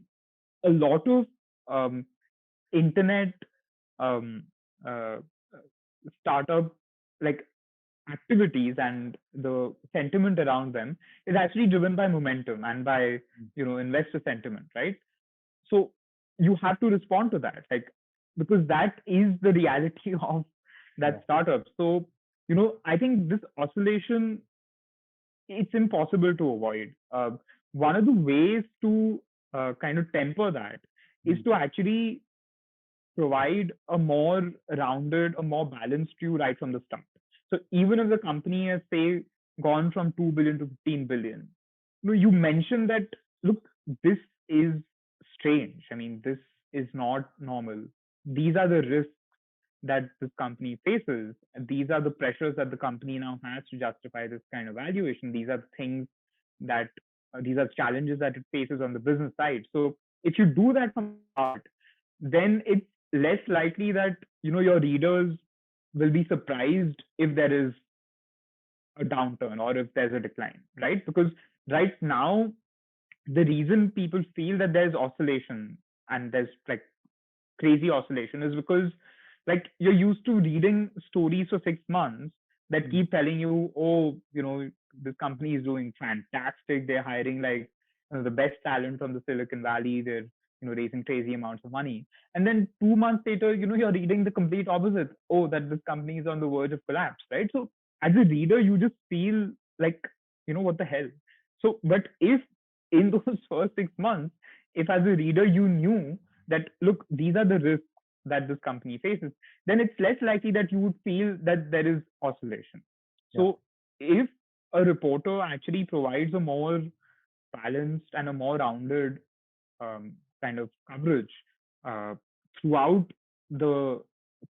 a lot of um, internet um, uh, startup like activities and the sentiment around them is actually driven by momentum and by Mm. investor sentiment, right? So you have to respond to that, like, because that is the reality of that Yeah. startup. So I think this oscillation, it's impossible to avoid. One of the ways to kind of temper that is Mm. to actually provide a more rounded, a more balanced view right from the start. So even if the company has, say, gone from 2 billion to 15 billion, you mentioned that, look, this is strange. I mean, this is not normal. These are the risks that this company faces. And these are the pressures that the company now has to justify this kind of valuation. These are the things that, these are challenges that it faces on the business side. So if you do that from the start, then it's less likely that your readers will be surprised if there is a downturn or if there's a decline, right? Because right now, the reason people feel that there's oscillation and there's like crazy oscillation is because, like, you're used to reading stories for 6 months that Mm. keep telling you, oh, this company is doing fantastic. They're hiring, like, the best talent from the Silicon Valley. They're raising crazy amounts of money. And then 2 months later, you're reading the complete opposite. Oh, that this company is on the verge of collapse, right? So as a reader, you just feel like, what the hell. So, but if in those first 6 months, if as a reader you knew that, look, these are the risks that this company faces, then it's less likely that you would feel that there is oscillation. Yeah. So if a reporter actually provides a more balanced and a more rounded kind of coverage uh, throughout the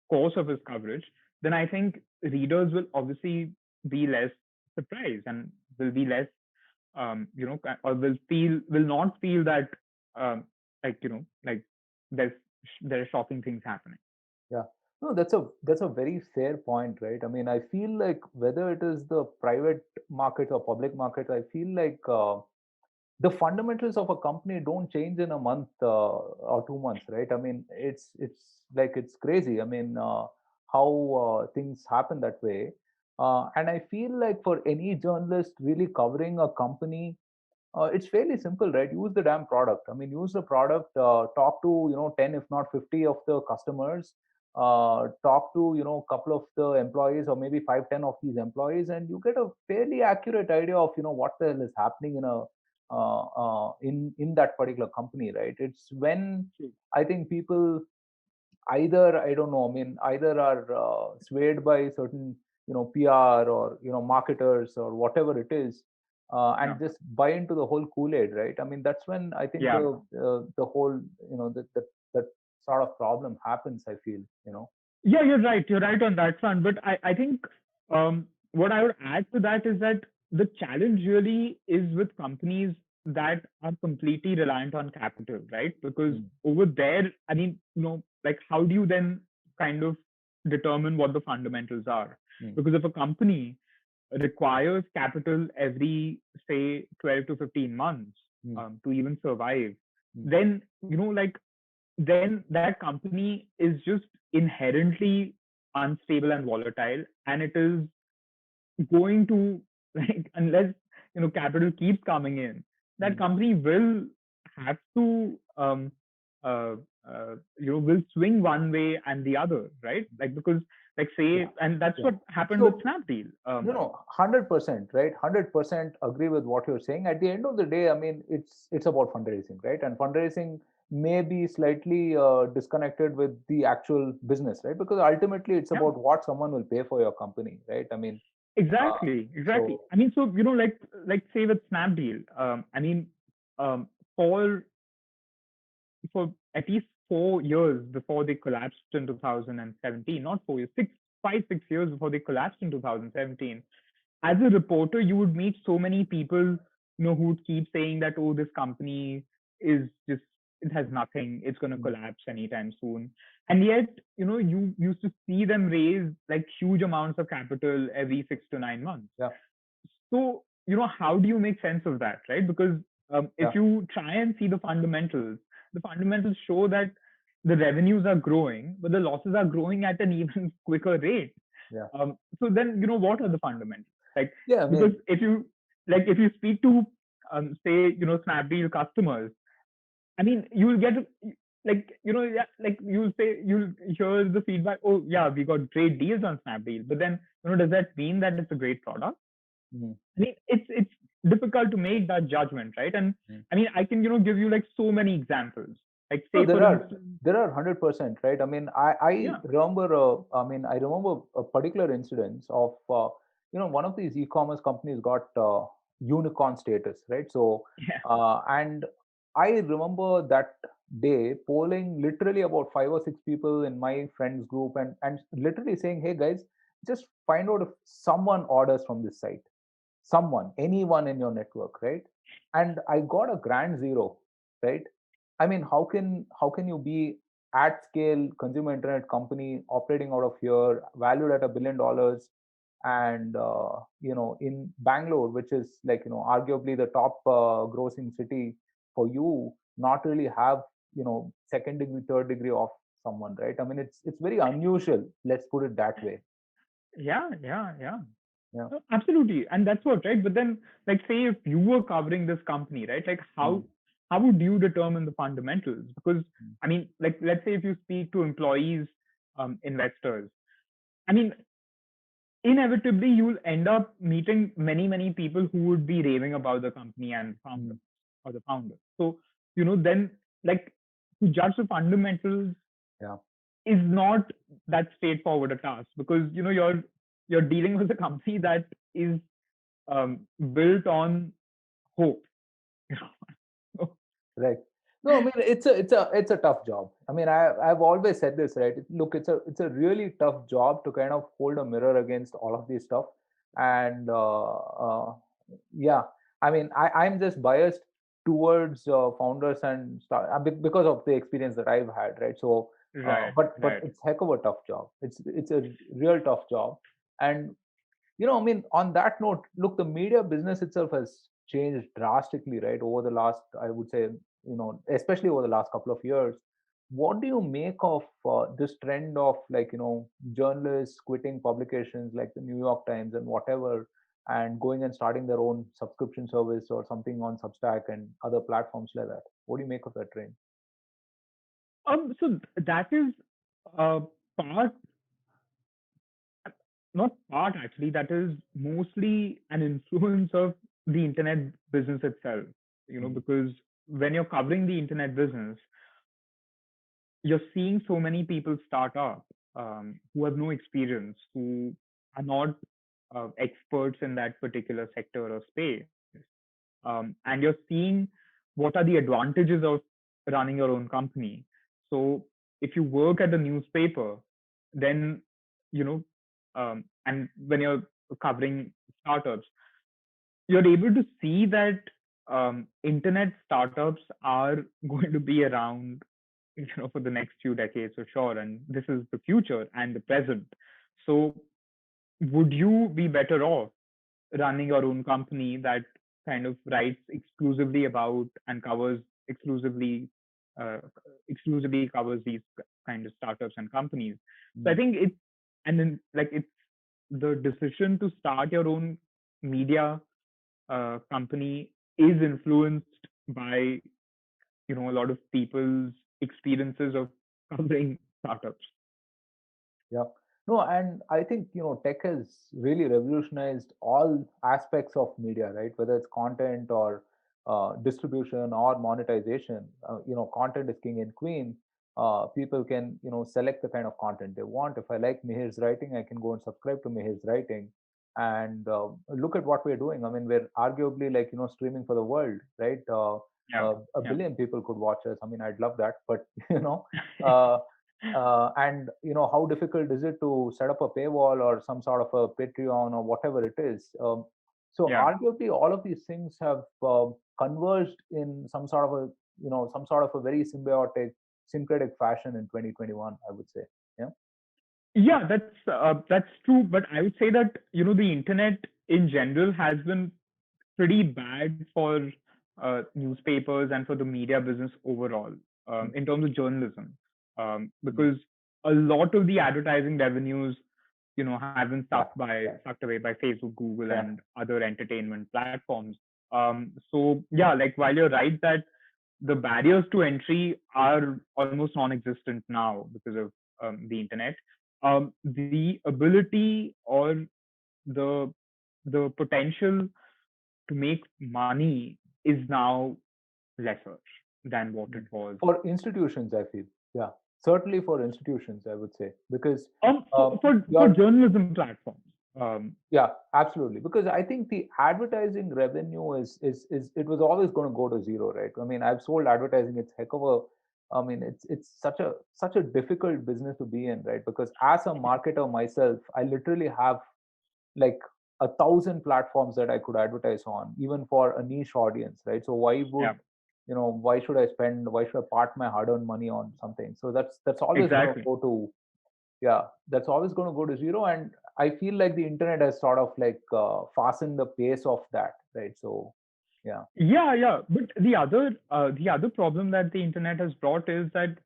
course of his coverage, then I think readers will obviously be less surprised and will be less, or will not feel that, um, like, like there's there are shocking things happening. Yeah. No, that's a very fair point, right? I mean, I feel like whether it is the private market or public market, I feel like the fundamentals of a company don't change in a month or 2 months, right? I mean, it's crazy. I mean, how things happen that way. And I feel like for any journalist really covering a company, it's fairly simple, right? Use the damn product. I mean, use the product. Talk to 10, if not 50, of the customers. Talk to a couple of the employees, or maybe 5, 10 of these employees, and you get a fairly accurate idea of what the hell is happening in that particular company, right? It's when True. I think people either, I don't know, I mean, either are swayed by certain PR or marketers or whatever it is, Yeah. and just buy into the whole Kool-Aid, right? I mean, that's when I think Yeah. the whole that sort of problem happens, I feel. Yeah, you're right. You're right on that front. But I think, what I would add to that is that the challenge really is with companies that are completely reliant on capital, right? Because Mm. over there, I mean, like, how do you then kind of determine what the fundamentals are? Mm. Because if a company requires capital every, say, 12 to 15 months Mm. to even survive, Mm. then, like, then that company is just inherently unstable and volatile, and it is going to, like, unless capital keeps coming in, that Mm. company will have to uh, will swing one way and the other, right? Like, because, like, Yeah. say, and that's Yeah. what happened with So, Snapdeal. 100%, right? 100% agree with what you're saying. At the end of the day, I mean, it's about fundraising, right? And fundraising may be slightly disconnected with the actual business, right? Because ultimately, it's Yeah, about what someone will pay for your company, right? I mean, uh, exactly. so I mean, so, like, say, with Snapdeal, I mean, um, for for at least 4 years before they collapsed in 2017, not 4 years, 6 years before they collapsed in 2017. As a reporter, you would meet so many people, who would keep saying that, oh, this company is just, it has nothing, it's going to mm, collapse anytime soon. And yet, you used to see them raise, like, huge amounts of capital every 6 to 9 months. yeah, So, how do you make sense of that, right? Because if yeah, you try and see the fundamentals show that the revenues are growing, but the losses are growing at an even quicker rate. Yeah. So then, what are the fundamentals? Like, Yeah. I because mean, if you speak to, say, Snapdeal customers, I mean, you'll get, yeah, like you'll hear the feedback. Oh, yeah, we got great deals on Snapdeal. But then, does that mean that it's a great product? mhm, I mean, it's difficult to make that judgment, right? And mhm. I mean, I can, give you like so many examples. Like, No, say for instance, there are 100%, right? I mean, I yeah, remember, I remember a particular incidence of, one of these e-commerce companies got unicorn status, right? So, yeah, and I remember that day polling literally about 5 or 6 people in my friends group, and literally saying, hey guys, just find out if someone orders from this site, someone, anyone in your network, right? And I got a grand zero, right? I mean, how can you be at scale consumer internet company operating out of here, valued at $1 billion, and in Bangalore, which is like arguably the top grossing city for you, not really have second degree, third degree of someone, right? I mean, it's very unusual. Let's put it that way. yeah. Yeah. No, absolutely, and that's what, right? But then, like, say if you were covering this company, right? Like, Mm, how would you determine the fundamentals? Because mm, I mean, like, let's say if you speak to employees, investors, I mean, inevitably you'll end up meeting many people who would be raving about the company and founder mm, or the founder. So then, like, to judge the fundamentals yeah. is not that straightforward a task, because you're dealing with a company that is built on hope. You know? Right. No, I mean it's a tough job. I mean, I've always said this, right? Look, it's a really tough job to kind of hold a mirror against all of this stuff, and yeah, I mean, I'm just biased towards founders and stuff because of the experience that I've had, right? So, Right, but right. it's heck of a tough job. It's a real tough job, and I mean, on that note, look, the media business itself has changed drastically, right, over the last, I would say, especially over the last couple of years. What do you make of this trend of, like, journalists quitting publications like the New York Times and whatever, and going and starting their own subscription service or something on Substack and other platforms like that? What do you make of that trend? So that is part, not part actually, that is mostly an influence of the internet business itself. Mm, Because when you're covering the internet business, you're seeing so many people start up, who have no experience, who are not experts in that particular sector or space. And you're seeing what are the advantages of running your own company. So if you work at a newspaper, then, and when you're covering startups, you're able to see that internet startups are going to be around, for the next few decades for sure, and this is the future and the present. So would you be better off running your own company that kind of writes exclusively about and covers exclusively uh, exclusively covers these kind of startups and companies? So I mm, think it's, and then, like, it's the decision to start your own media company is influenced by, a lot of people's experiences of covering startups. yeah. No, and I think, tech has really revolutionized all aspects of media, right? Whether it's content or distribution or monetization. Content is king and queen. People can, select the kind of content they want. If I like Mihir's writing, I can go and subscribe to Mihir's writing. And look at what we're doing. I mean, we're arguably, like, streaming for the world, right? Yeah, A yeah. billion people could watch us. I mean, I'd love that, but uh, and how difficult is it to set up a paywall or some sort of a Patreon or whatever it is. So Yeah. arguably all of these things have converged in some sort of a very syncretic fashion in 2021, I would say. Yeah. Yeah, that's true. But I would say that, the internet in general has been pretty bad for newspapers and for the media business overall, Mm, in terms of journalism, mm, because a lot of the advertising revenues have been sucked away by Facebook, Google, and other entertainment platforms. So yeah, like while you're right that the barriers to entry are almost non-existent now because of the internet, the ability or the potential to make money is now lesser than what it was. For institutions, I feel. Yeah. Certainly for institutions, I would say. Because for journalism platforms. Yeah, absolutely. Because I think the advertising revenue is it was always going to go to zero, right? I mean, I've sold advertising. It's heck of a, I mean, it's such a difficult business to be in, right? Because as a marketer myself, I literally have like 1,000 platforms that I could advertise on, even for a niche audience, right? So why would why should I part my hard-earned money on something? So that's always going to go to that's always going to go to zero. And I feel like the internet has sort of like fastened the pace of that, right? So yeah. But the other problem that the internet has brought is that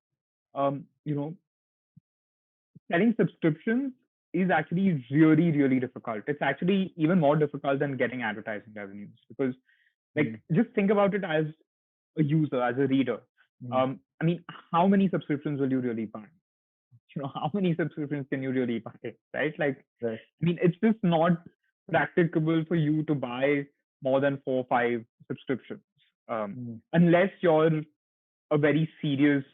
selling subscriptions is actually really, really difficult. It's actually even more difficult than getting advertising revenues, because just think about it as a user, as a reader. I mean, how many subscriptions will you really buy? How many subscriptions can you really buy, right? Like, I mean, it's just not practicable for you to buy more than 4 or 5 subscriptions, unless you're a very serious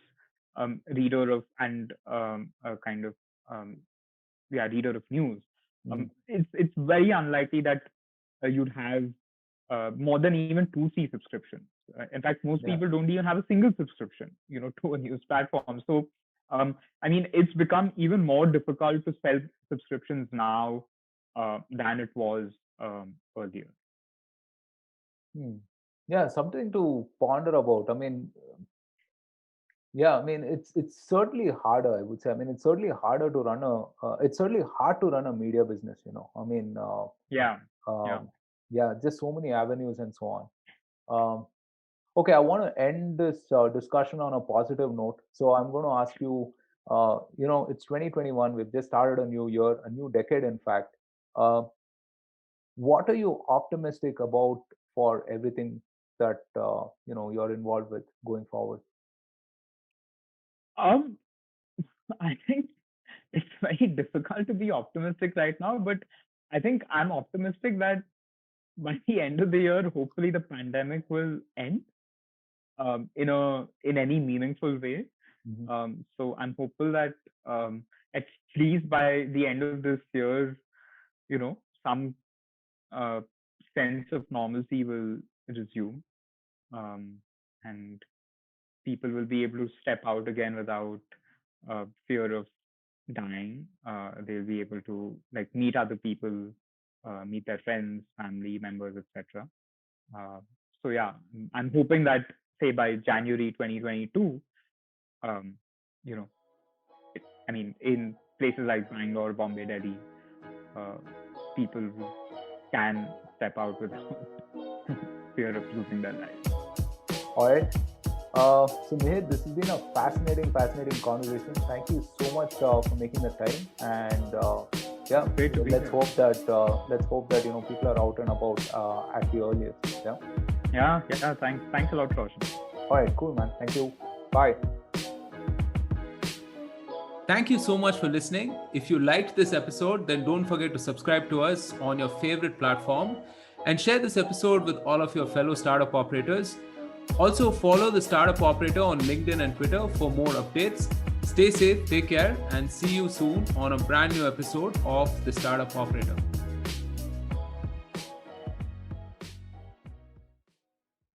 reader of and a kind of reader of news. It's very unlikely that you'd have more than even 2C subscriptions. In fact, most people don't even have a single subscription, to a news platform. So, I mean, it's become even more difficult to sell subscriptions now than it was earlier. Yeah, something to ponder about. I mean, it's certainly harder, I would say. I mean, it's certainly harder to run it's certainly hard to run a media business, I mean, just so many avenues and so on. Okay, I want to end this discussion on a positive note. So I'm going to ask you, it's 2021. We've just started a new year, a new decade, in fact. What are you optimistic about for everything that, you're involved with going forward? I think it's very difficult to be optimistic right now, but I think I'm optimistic that by the end of the year, hopefully the pandemic will end in any meaningful way. So I'm hopeful that at least by the end of this year, some sense of normalcy will resume, and people will be able to step out again without fear of dying. They'll be able to meet other people, meet their friends, family members, etc. So yeah, I'm hoping that say by January 2022, I mean, in places like Bangalore, Bombay, Delhi, people can step out without fear of losing their lives. All right. So Mihir, this has been a fascinating conversation. Thank you so much for making the time. And let's hope that people are out and about at the earliest. Yeah. Thanks a lot, Roshan. All right, cool, man. Thank you. Bye. Thank you so much for listening. If you liked this episode, then don't forget to subscribe to us on your favorite platform and share this episode with all of your fellow startup operators. Also, follow the Startup Operator on LinkedIn and Twitter for more updates. Stay safe, take care, and see you soon on a brand new episode of the Startup Operator.